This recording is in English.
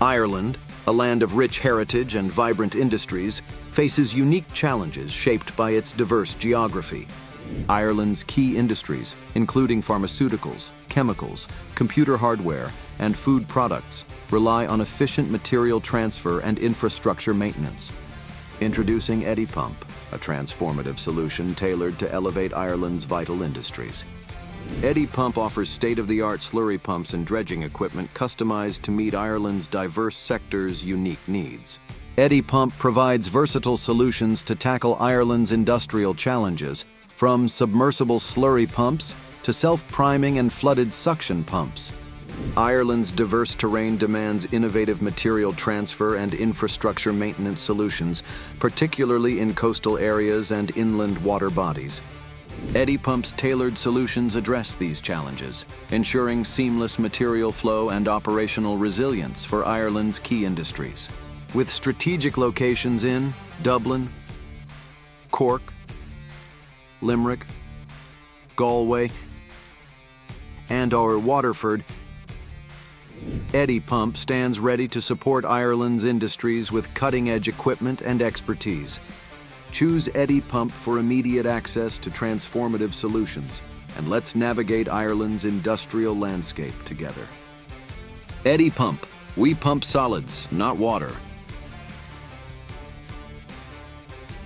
Ireland, a land of rich heritage and vibrant industries, faces unique challenges shaped by its diverse geography. Ireland's key industries, including pharmaceuticals, chemicals, computer hardware, and food products, rely on efficient material transfer and infrastructure maintenance. Introducing EDDY Pump, a transformative solution tailored to elevate Ireland's vital industries. EDDY Pump offers state-of-the-art slurry pumps and dredging equipment customized to meet Ireland's diverse sectors' unique needs. EDDY Pump provides versatile solutions to tackle Ireland's industrial challenges, from submersible slurry pumps to self-priming and flooded suction pumps. Ireland's diverse terrain demands innovative material transfer and infrastructure maintenance solutions, particularly in coastal areas and inland water bodies. EDDY Pump's tailored solutions address these challenges, ensuring seamless material flow and operational resilience for Ireland's key industries. With strategic locations in Dublin, Cork, Limerick, Galway, and/or Waterford, EDDY Pump stands ready to support Ireland's industries with cutting-edge equipment and expertise. Choose EDDY Pump for immediate access to transformative solutions, and let's navigate Ireland's industrial landscape together. EDDY Pump. We pump solids, not water.